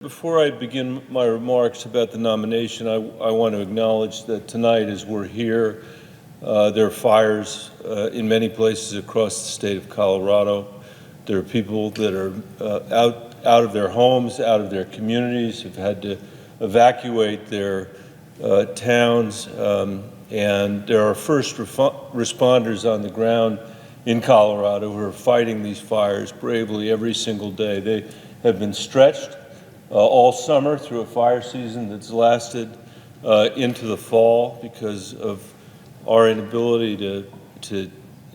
Before I begin my remarks about the nomination, I want to acknowledge that tonight, as we're here, there are fires in many places across the state of Colorado. There are people that are out of their homes, out of their communities, have had to evacuate their towns, and there are first responders on the ground in Colorado who are fighting these fires bravely every single day. They have been stretched all summer through a fire season that's lasted into the fall because of our inability to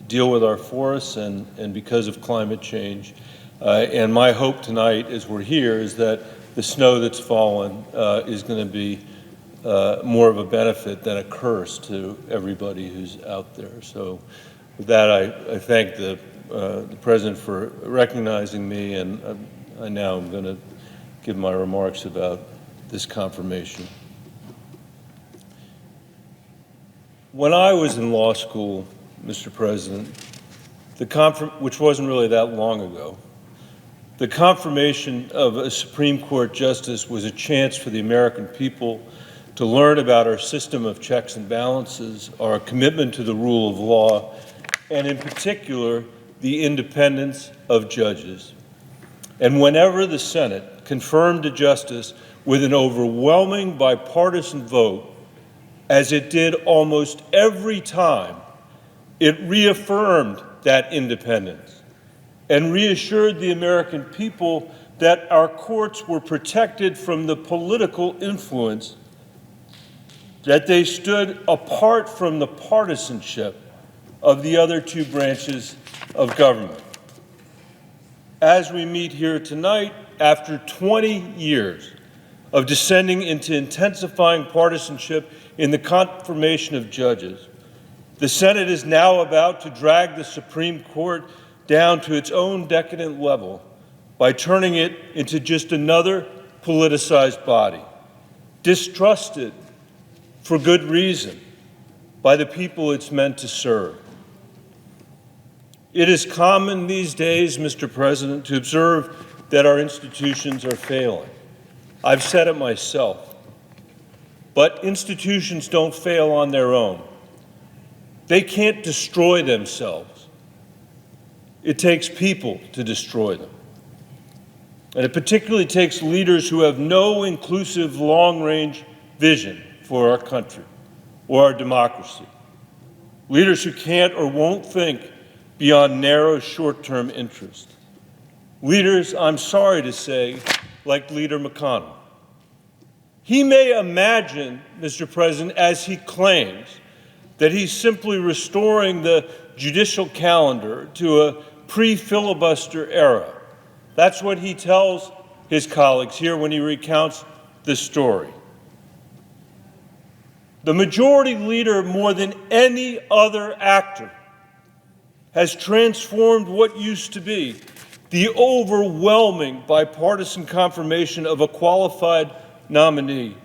deal with our forests and because of climate change. And my hope tonight, as we're here, is that the snow that's fallen is going to be more of a benefit than a curse to everybody who's out there. So with that, I thank the President for recognizing me, and I now am going to give my remarks about this confirmation. When I was in law school, Mr. President, which wasn't really that long ago, the confirmation of a Supreme Court justice was a chance for the American people to learn about our system of checks and balances, our commitment to the rule of law, and in particular, the independence of judges. And whenever the Senate confirmed a justice with an overwhelming bipartisan vote, as it did almost every time, it reaffirmed that independence and reassured the American people that our courts were protected from the political influence, that they stood apart from the partisanship of the other two branches of government. As we meet here tonight, after 20 years of descending into intensifying partisanship in the confirmation of judges, the Senate is now about to drag the Supreme Court down to its own decadent level by turning it into just another politicized body, distrusted for good reason by the people it's meant to serve. It is common these days, Mr. President, to observe that our institutions are failing. I've said it myself. But institutions don't fail on their own. They can't destroy themselves. It takes people to destroy them. And it particularly takes leaders who have no inclusive long-range vision for our country or our democracy. Leaders who can't or won't think beyond narrow short-term interest. Leaders, I'm sorry to say, like Leader McConnell. He may imagine, Mr. President, as he claims, that he's simply restoring the judicial calendar to a pre-filibuster era. That's what he tells his colleagues here when he recounts the story. The majority leader, more than any other actor, has transformed what used to be the overwhelming bipartisan confirmation of a qualified nominee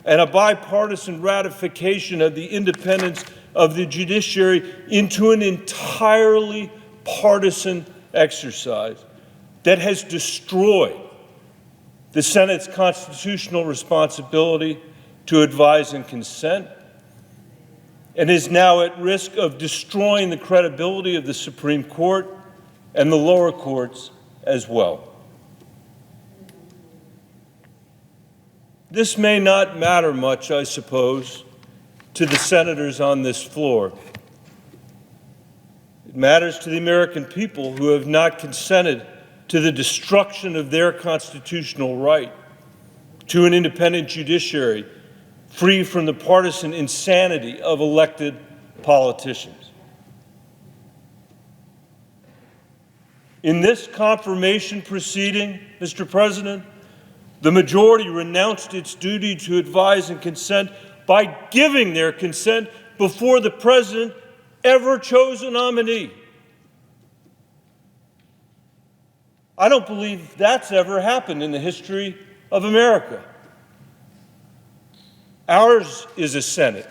and a bipartisan ratification of the independence of the judiciary into an entirely partisan exercise that has destroyed the Senate's constitutional responsibility to advise and consent, and is now at risk of destroying the credibility of the Supreme Court and the lower courts as well. This may not matter much, I suppose, to the senators on this floor. It matters to the American people who have not consented to the destruction of their constitutional right to an independent judiciary free from the partisan insanity of elected politicians. In this confirmation proceeding, Mr. President, the majority renounced its duty to advise and consent by giving their consent before the President ever chose a nominee. I don't believe that's ever happened in the history of America. Ours is a Senate,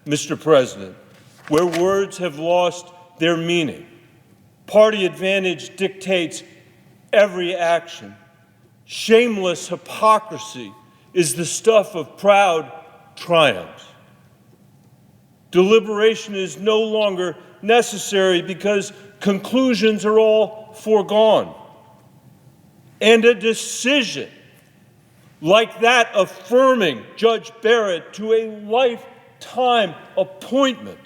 Mr. President, where words have lost their meaning. Party advantage dictates every action. shameless hypocrisy is the stuff of proud triumphs. Deliberation is no longer necessary because conclusions are all foregone. And a decision like that affirming Judge Barrett to a lifetime appointment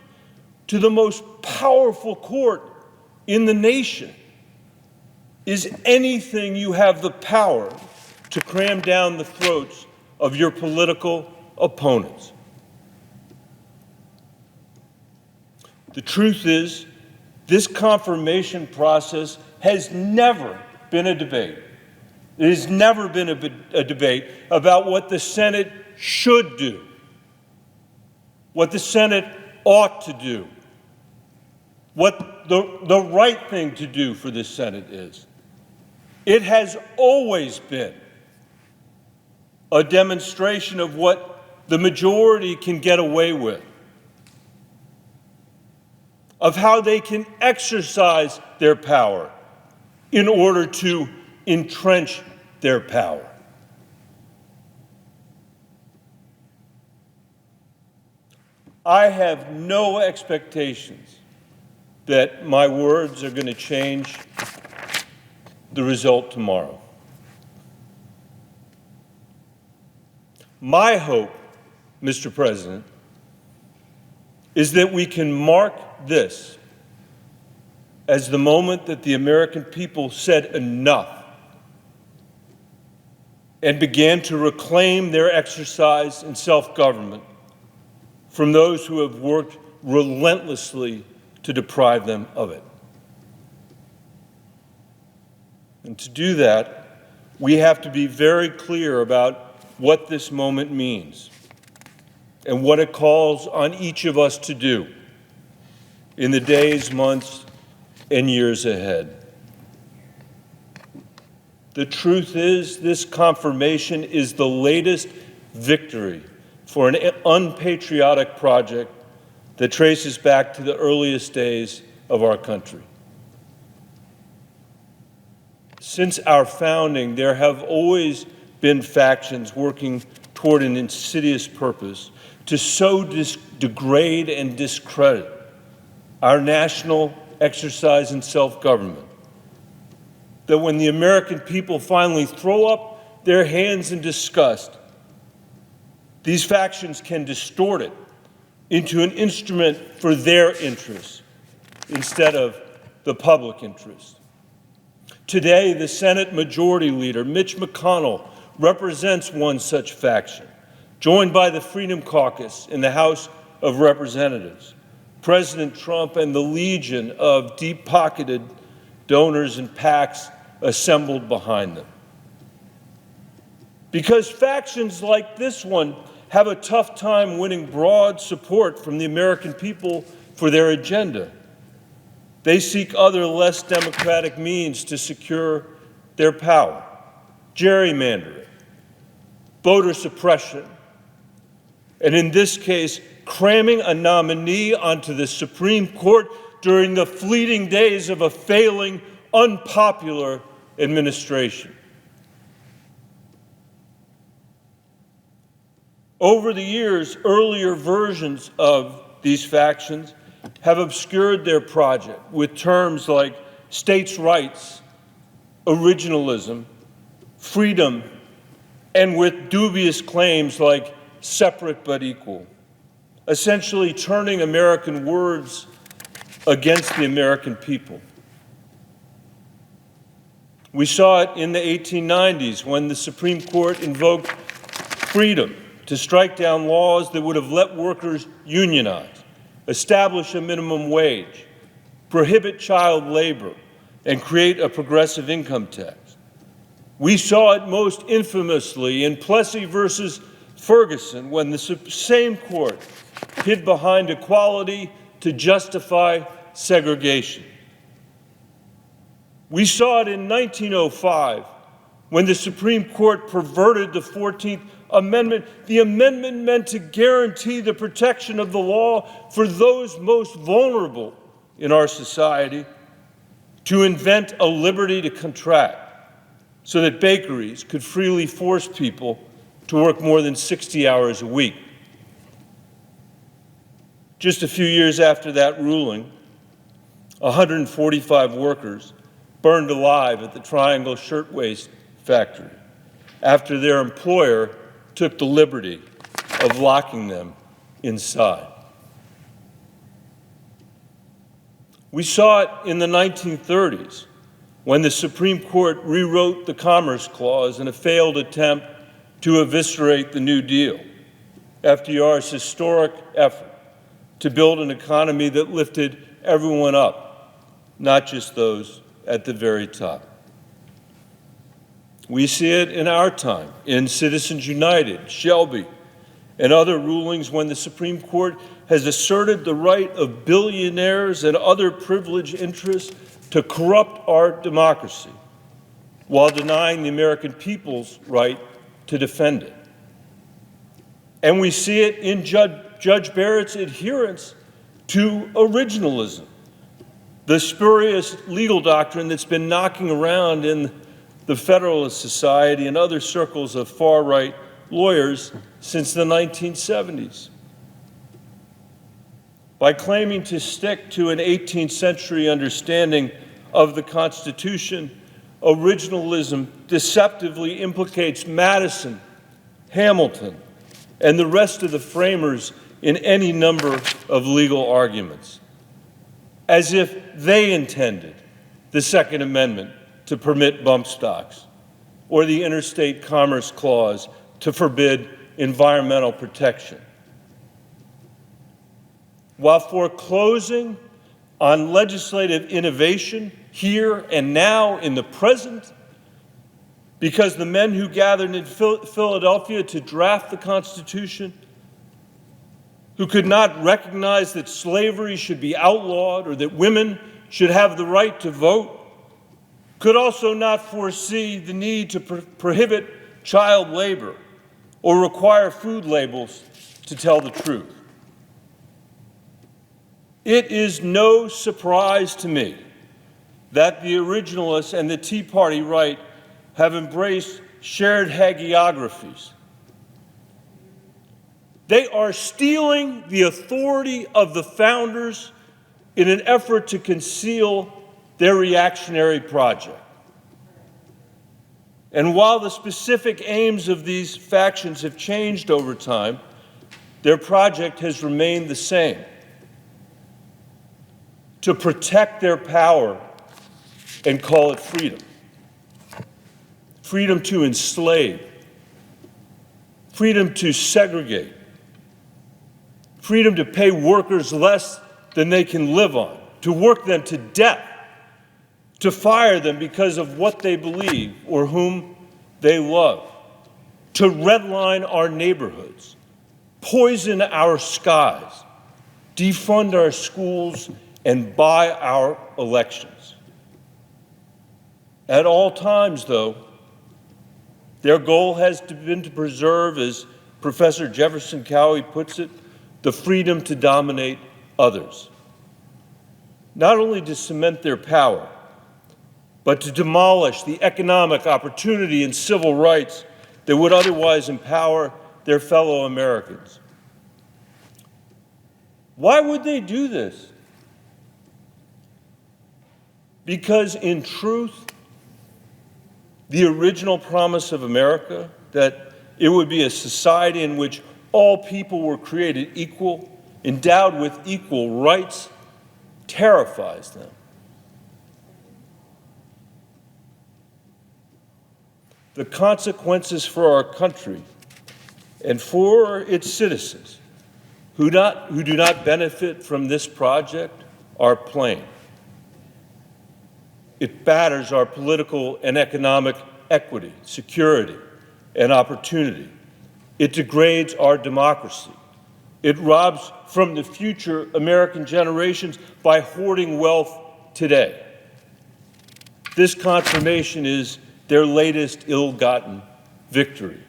to the most powerful court in the nation is anything you have the power to cram down the throats of your political opponents. The truth is, this confirmation process has never been a debate. It has never been a debate about what the Senate should do, what the Senate ought to do, what the right thing to do for the Senate is. It has always been a demonstration of what the majority can get away with, of how they can exercise their power in order to entrench their power. I have no expectations that my words are going to change the result tomorrow. My hope, Mr. President, is that we can mark this as the moment that the American people said enough and began to reclaim their exercise in self-government from those who have worked relentlessly to deprive them of it. And to do that, we have to be very clear about what this moment means and what it calls on each of us to do in the days, months, and years ahead. The truth is, this confirmation is the latest victory for an unpatriotic project that traces back to the earliest days of our country. Since our founding, there have always been factions working toward an insidious purpose to so degrade and discredit our national exercise in self-government, that when the American people finally throw up their hands in disgust, these factions can distort it into an instrument for their interests instead of the public interest. Today, the Senate Majority Leader, Mitch McConnell, represents one such faction, joined by the Freedom Caucus in the House of Representatives, President Trump, and the legion of deep-pocketed donors and PACs assembled behind them. Because factions like this one have a tough time winning broad support from the American people for their agenda, they seek other less democratic means to secure their power: gerrymandering, voter suppression, and in this case, cramming a nominee onto the Supreme Court during the fleeting days of a failing, unpopular administration. Over the years, earlier versions of these factions have obscured their project with terms like states' rights, originalism, freedom, and with dubious claims like separate but equal, essentially turning American words against the American people. We saw it in the 1890s when the Supreme Court invoked freedom to strike down laws that would have let workers unionize, establish a minimum wage, prohibit child labor, and create a progressive income tax. We saw it most infamously in Plessy versus Ferguson when the same court hid behind equality to justify segregation. We saw it in 1905 when the Supreme Court perverted the 14th Amendment. The amendment meant to guarantee the protection of the law for those most vulnerable in our society, to invent a liberty to contract, so that bakeries could freely force people to work more than 60 hours a week. Just a few years after that ruling, 145 workers burned alive at the Triangle Shirtwaist Factory after their employer took the liberty of locking them inside. We saw it in the 1930s when the Supreme Court rewrote the Commerce Clause in a failed attempt to eviscerate the New Deal, FDR's historic effort to build an economy that lifted everyone up, not just those at the very top. We see it in our time, in Citizens United, Shelby, and other rulings when the Supreme Court has asserted the right of billionaires and other privileged interests to corrupt our democracy while denying the American people's right to defend it. And we see it in Judge Barrett's adherence to originalism, the spurious legal doctrine that's been knocking around in the Federalist Society and other circles of far-right lawyers since the 1970s. By claiming to stick to an 18th century understanding of the Constitution, originalism deceptively implicates Madison, Hamilton, and the rest of the framers in any number of legal arguments, as if they intended the Second Amendment to permit bump stocks, or the Interstate Commerce Clause to forbid environmental protection. While foreclosing on legislative innovation here and now in the present, because the men who gathered in Philadelphia to draft the Constitution, who could not recognize that slavery should be outlawed or that women should have the right to vote, could also not foresee the need to prohibit child labor or require food labels to tell the truth. It is no surprise to me that the originalists and the Tea Party right have embraced shared hagiographies. They are stealing the authority of the founders in an effort to conceal their reactionary project. And while the specific aims of these factions have changed over time, their project has remained the same: to protect their power and call it freedom. Freedom to enslave, freedom to segregate, freedom to pay workers less than they can live on, to work them to death, to fire them because of what they believe or whom they love, to redline our neighborhoods, poison our skies, defund our schools, and buy our elections. At all times, though, their goal has been to preserve, as Professor Jefferson Cowie puts it, the freedom to dominate others. Not only to cement their power, but to demolish the economic opportunity and civil rights that would otherwise empower their fellow Americans. Why would they do this? Because in truth, the original promise of America, that it would be a society in which all people were created equal, endowed with equal rights, terrifies them. The consequences for our country and for its citizens who do not benefit from this project are plain. It batters our political and economic equity, security, and opportunity. It degrades our democracy. It robs from the future American generations by hoarding wealth today. This confirmation is their latest ill-gotten victory.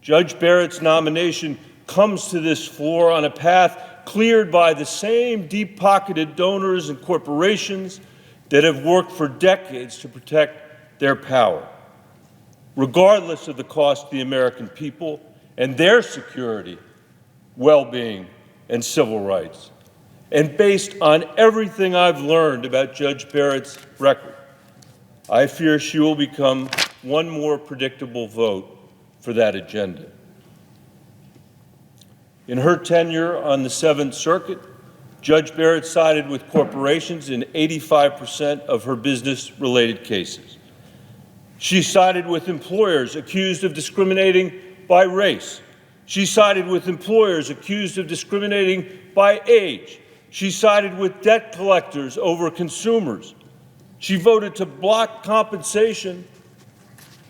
Judge Barrett's nomination comes to this floor on a path cleared by the same deep-pocketed donors and corporations that have worked for decades to protect their power, regardless of the cost to the American people and their security, well-being, and civil rights. And based on everything I've learned about Judge Barrett's record, I fear she will become one more predictable vote for that agenda. In her tenure on the Seventh Circuit, Judge Barrett sided with corporations in 85% of her business-related cases. She sided with employers accused of discriminating by race. She sided with employers accused of discriminating by age. She sided with debt collectors over consumers. She voted to block compensation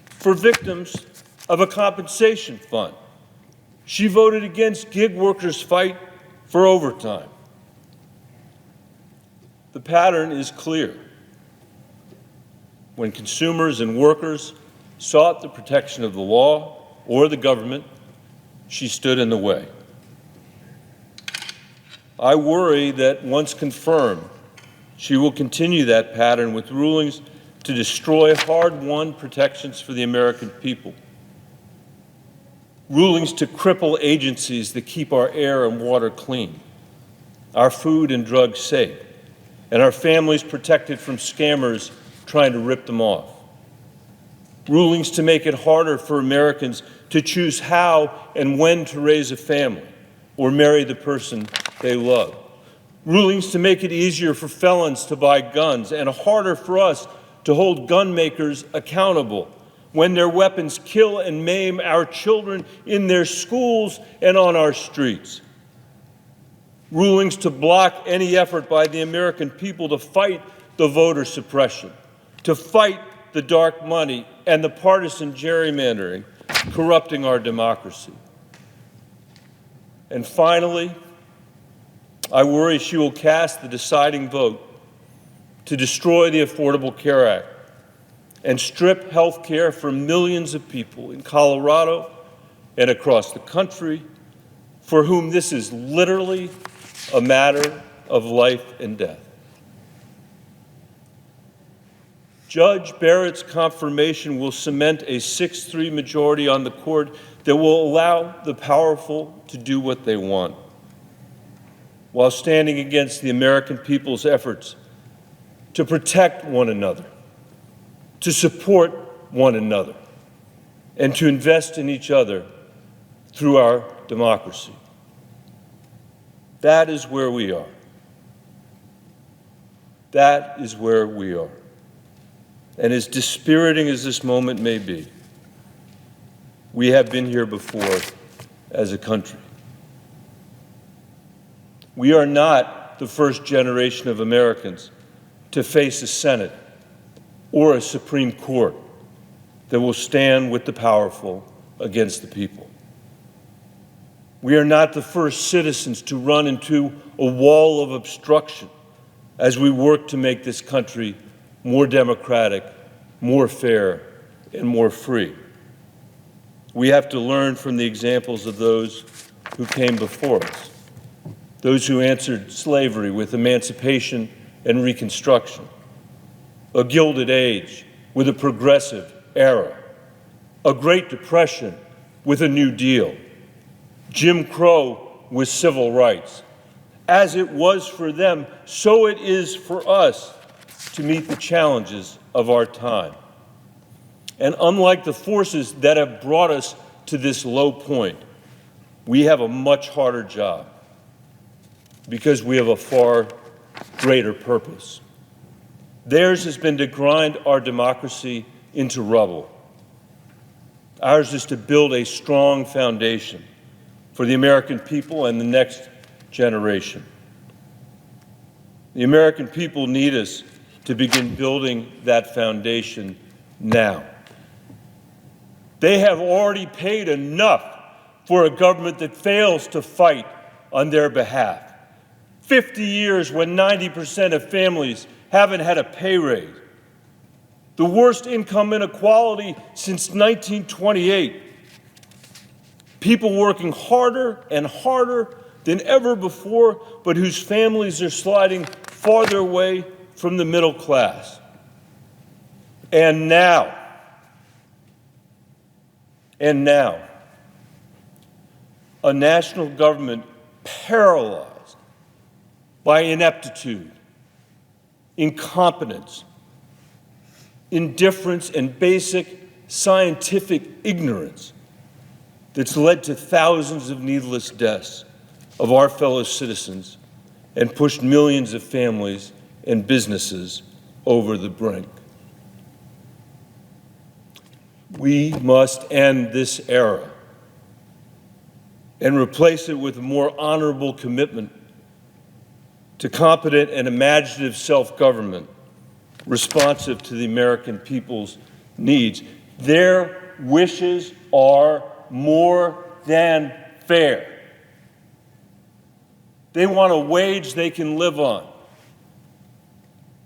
for victims of a compensation fund. She voted against gig workers' fight for overtime. The pattern is clear. When consumers and workers sought the protection of the law or the government, she stood in the way. I worry that once confirmed, she will continue that pattern with rulings to destroy hard-won protections for the American people, rulings to cripple agencies that keep our air and water clean, our food and drugs safe, and our families protected from scammers trying to rip them off. Rulings to make it harder for Americans to choose how and when to raise a family or marry the person they love. Rulings to make it easier for felons to buy guns and harder for us to hold gun makers accountable when their weapons kill and maim our children in their schools and on our streets. Rulings to block any effort by the American people to fight the voter suppression, to fight the dark money and the partisan gerrymandering corrupting our democracy. And finally, I worry she will cast the deciding vote to destroy the Affordable Care Act and strip health care from millions of people in Colorado and across the country for whom this is literally a matter of life and death. Judge Barrett's confirmation will cement a 6-3 majority on the court that will allow the powerful to do what they want, while standing against the American people's efforts to protect one another, to support one another, and to invest in each other through our democracy. That is where we are. That is where we are. And as dispiriting as this moment may be, we have been here before as a country. We are not the first generation of Americans to face a Senate or a Supreme Court that will stand with the powerful against the people. We are not the first citizens to run into a wall of obstruction as we work to make this country more democratic, more fair, and more free. We have to learn from the examples of those who came before us, those who answered slavery with emancipation and Reconstruction, a Gilded Age with a progressive era, a Great Depression with a New Deal, Jim Crow with civil rights. As it was for them, so it is for us to meet the challenges of our time. And unlike the forces that have brought us to this low point, we have a much harder job because we have a far greater purpose. Theirs has been to grind our democracy into rubble. Ours is to build a strong foundation for the American people and the next generation. The American people need us to begin building that foundation now. They have already paid enough for a government that fails to fight on their behalf. 50 years when 90% of families haven't had a pay raise. The worst income inequality since 1928. People working harder and harder than ever before, but whose families are sliding farther away from the middle class. And now, a national government paralyzed by ineptitude, incompetence, indifference, and basic scientific ignorance that's led to thousands of needless deaths of our fellow citizens and pushed millions of families and businesses over the brink. We must end this era and replace it with a more honorable commitment to competent and imaginative self-government responsive to the American people's needs. Their wishes are more than fair. They want a wage they can live on,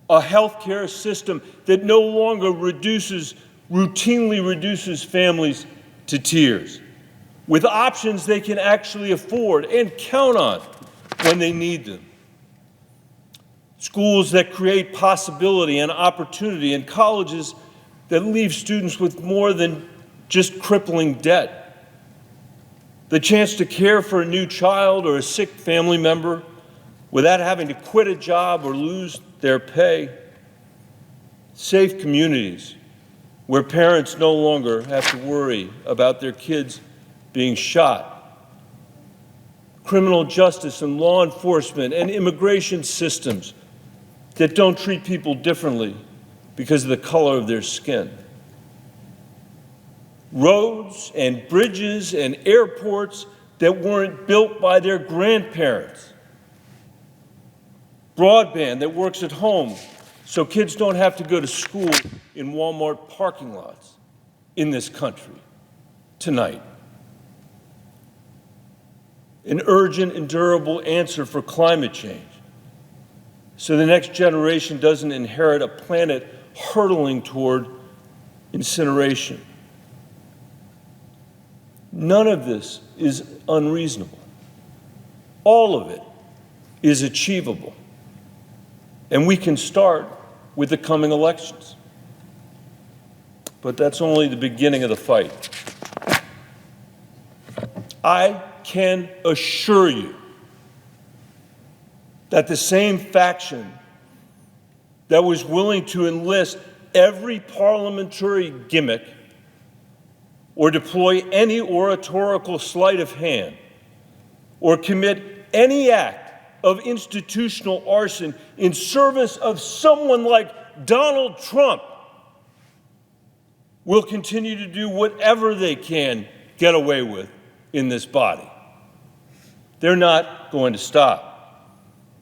a healthcare system that no longer routinely reduces families to tears, with options they can actually afford and count on when they need them. Schools that create possibility and opportunity, and colleges that leave students with more than just crippling debt. The chance to care for a new child or a sick family member without having to quit a job or lose their pay. Safe communities where parents no longer have to worry about their kids being shot. Criminal justice and law enforcement and immigration systems that don't treat people differently because of the color of their skin. Roads and bridges and airports that weren't built by their grandparents. Broadband that works at home so kids don't have to go to school in Walmart parking lots in this country tonight. An urgent and durable answer for climate change so the next generation doesn't inherit a planet hurtling toward incineration. None of this is unreasonable. All of it is achievable. And we can start with the coming elections. But that's only the beginning of the fight. I can assure you that the same faction that was willing to enlist every parliamentary gimmick or deploy any oratorical sleight of hand or commit any act of institutional arson in service of someone like Donald Trump will continue to do whatever they can get away with in this body. They're not going to stop.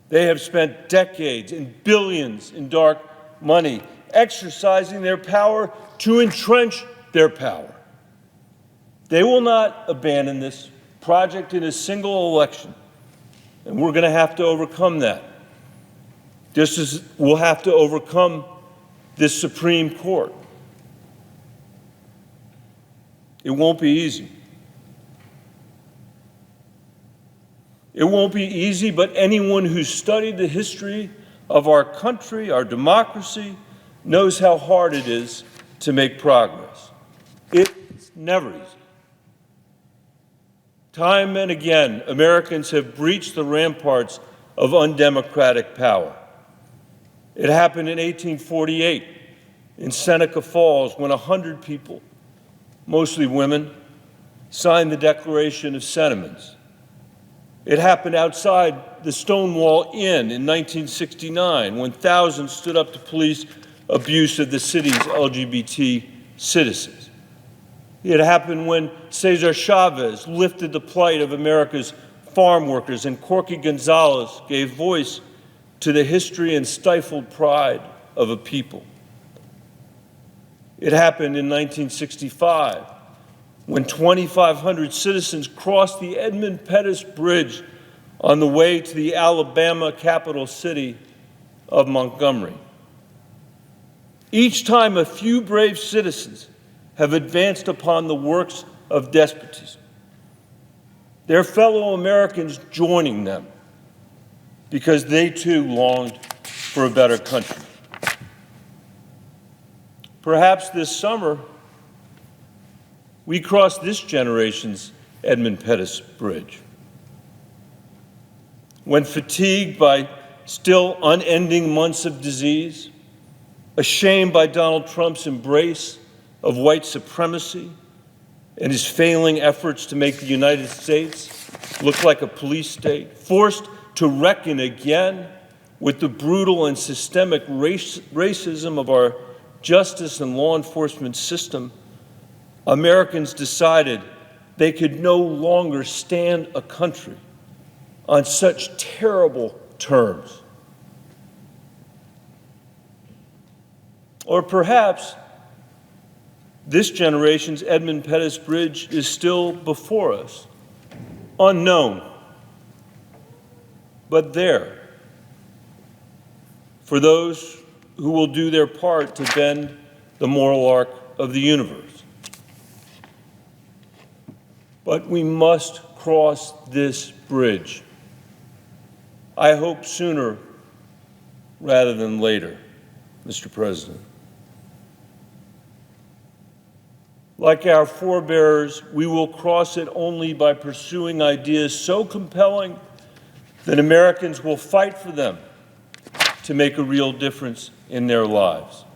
They have spent decades and billions in dark money exercising their power to entrench their power. They will not abandon this project in a single election, and we're going to have to overcome that. Just as we'll have to overcome this Supreme Court. It won't be easy. It won't be easy, but anyone who's studied the history of our country, our democracy, knows how hard it is to make progress. It's never easy. Time and again, Americans have breached the ramparts of undemocratic power. It happened in 1848 in Seneca Falls when 100 people, mostly women, signed the Declaration of Sentiments. It happened outside the Stonewall Inn in 1969 when thousands stood up to police abuse of the city's LGBT citizens. It happened when Cesar Chavez lifted the plight of America's farm workers and Corky Gonzalez gave voice to the history and stifled pride of a people. It happened in 1965 when 2,500 citizens crossed the Edmund Pettus Bridge on the way to the Alabama capital city of Montgomery. Each time a few brave citizens have advanced upon the works of despotism, their fellow Americans joining them because they too longed for a better country. Perhaps this summer, we cross this generation's Edmund Pettus Bridge. When fatigued by still unending months of disease, ashamed by Donald Trump's embrace of white supremacy and his failing efforts to make the United States look like a police state, forced to reckon again with the brutal and systemic racism of our justice and law enforcement system, Americans decided they could no longer stand a country on such terrible terms. Or perhaps this generation's Edmund Pettus Bridge is still before us, unknown, but there, for those who will do their part to bend the moral arc of the universe. But we must cross this bridge. I hope sooner rather than later, Mr. President. Like our forebears, we will cross it only by pursuing ideas so compelling that Americans will fight for them to make a real difference in their lives.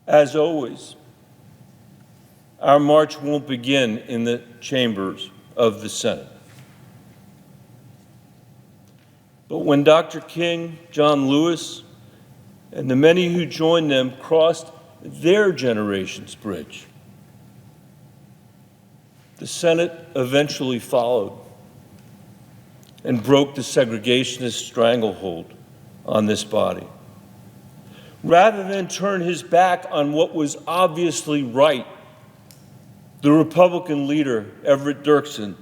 As always, our march won't begin in the chambers of the Senate. But when Dr. King, John Lewis, and the many who joined them crossed their generation's bridge, the Senate eventually followed and broke the segregationist stranglehold on this body. Rather than turn his back on what was obviously right, the Republican leader, Everett Dirksen,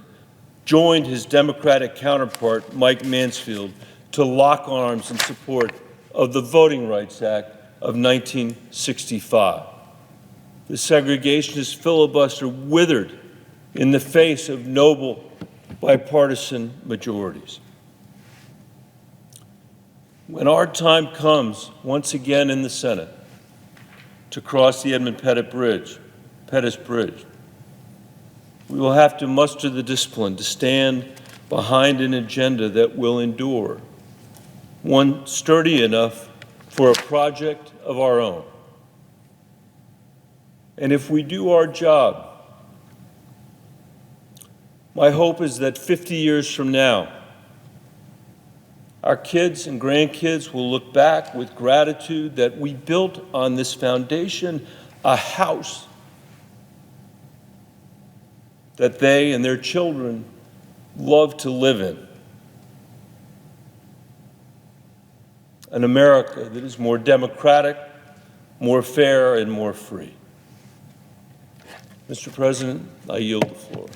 joined his Democratic counterpart, Mike Mansfield, to lock arms in support of the Voting Rights Act of 1965. The segregationist filibuster withered in the face of noble bipartisan majorities. When our time comes once again in the Senate to cross the Edmund Pettus Bridge, we will have to muster the discipline to stand behind an agenda that will endure, one sturdy enough for a project of our own. And if we do our job, my hope is that 50 years from now, our kids and grandkids will look back with gratitude that we built on this foundation a house that they and their children love to live in. An America that is more democratic, more fair, and more free. Mr. President, I yield the floor.